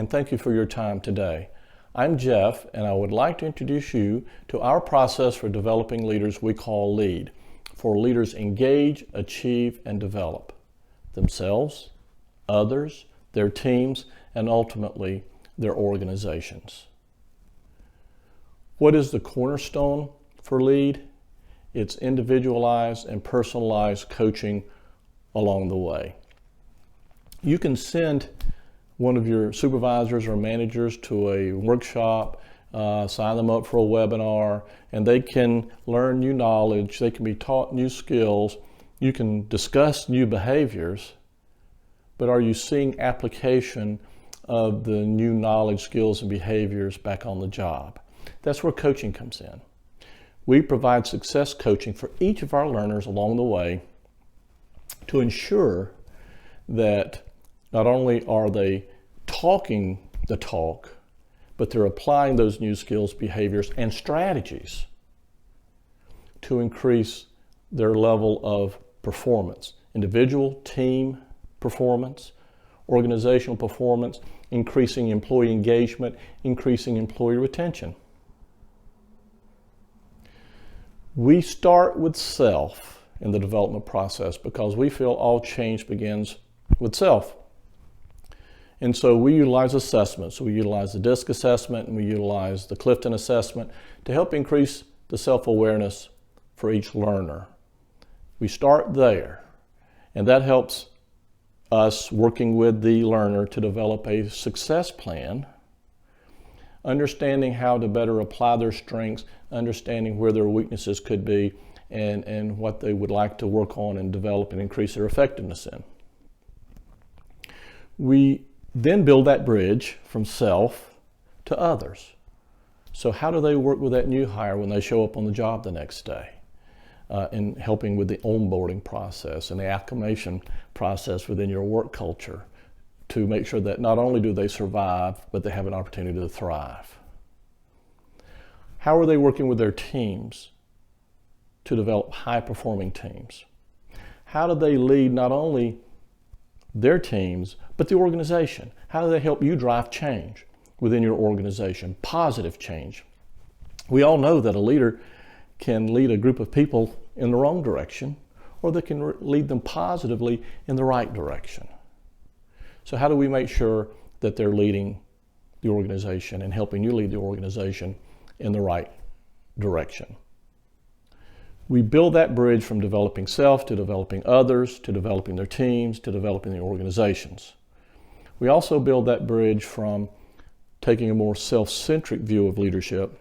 and thank you for your time today. I'm Jeff, and I would like to introduce you to our process for developing leaders we call LEAD, for leaders engage, achieve, and develop themselves, others, their teams, and ultimately their organizations. What is the cornerstone for LEAD? It's individualized and personalized coaching along the way. You can send one of your supervisors or managers to a workshop, sign them up for a webinar, and they can learn new knowledge, they can be taught new skills, you can discuss new behaviors, but are you seeing application of the new knowledge, skills, and behaviors back on the job? That's where coaching comes in. We provide success coaching for each of our learners along the way to ensure that not only are they talking the talk, but they're applying those new skills, behaviors, and strategies to increase their level of performance. Individual, team performance, organizational performance, increasing employee engagement, increasing employee retention. We start with self in the development process because we feel all change begins with self. And so we utilize assessments. So we utilize the DISC assessment and we utilize the Clifton assessment to help increase the self-awareness for each learner. We start there, and that helps us working with the learner to develop a success plan, understanding how to better apply their strengths, understanding where their weaknesses could be, and what they would like to work on and develop and increase their effectiveness in. We then build that bridge from self to others. So how do they work with that new hire when they show up on the job the next day? In helping with the onboarding process and the acclimation process within your work culture to make sure that not only do they survive, but they have an opportunity to thrive. How are they working with their teams to develop high-performing teams? How do they lead not only their teams, but the organization? How do they help you drive change within your organization, positive change? We all know that a leader can lead a group of people in the wrong direction, or they can lead them positively in the right direction. So how do we make sure that they're leading the organization and helping you lead the organization in the right direction? We build that bridge from developing self to developing others, to developing their teams, to developing the organizations. We also build that bridge from taking a more self-centric view of leadership,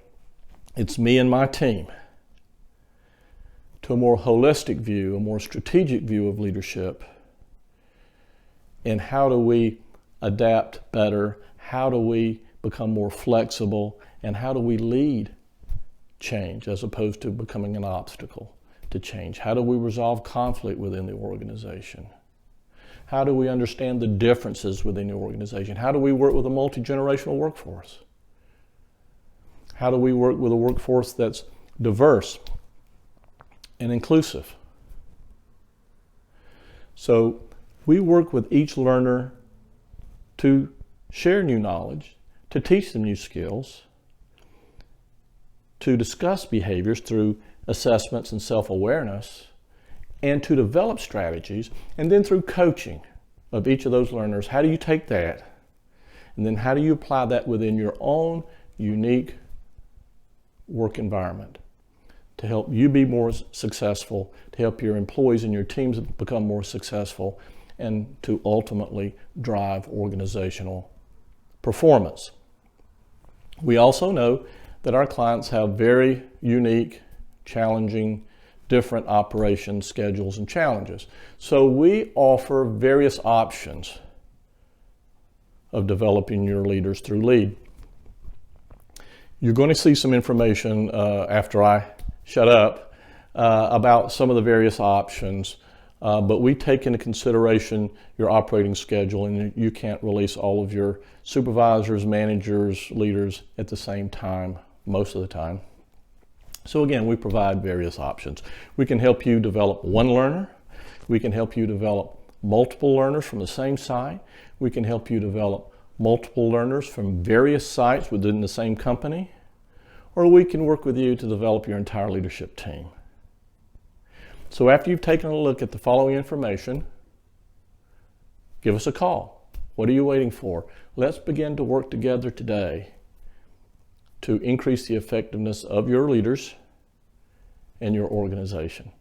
it's me and my team, to a more holistic view, a more strategic view of leadership, and how do we adapt better, how do we become more flexible, and how do we lead change as opposed to becoming an obstacle to change? How do we resolve conflict within the organization? How do we understand the differences within the organization? How do we work with a multi-generational workforce? How do we work with a workforce that's diverse and inclusive? So we work with each learner to share new knowledge, to teach them new skills, to discuss behaviors through assessments and self-awareness, and to develop strategies, and then through coaching of each of those learners, how do you take that, and then how do you apply that within your own unique work environment to help you be more successful, to help your employees and your teams become more successful, and to ultimately drive organizational performance. We also know that our clients have very unique, challenging, different operation schedules and challenges. So we offer various options of developing your leaders through LEAD. You're going to see some information after I shut up about some of the various options, but we take into consideration your operating schedule, and you can't release all of your supervisors, managers, leaders at the same time most of the time. So again, we provide various options. We can help you develop one learner. We can help you develop multiple learners from the same site. We can help you develop multiple learners from various sites within the same company, or we can work with you to develop your entire leadership team. So after you've taken a look at the following information, give us a call. What are you waiting for? Let's begin to work together today to increase the effectiveness of your leaders and your organization.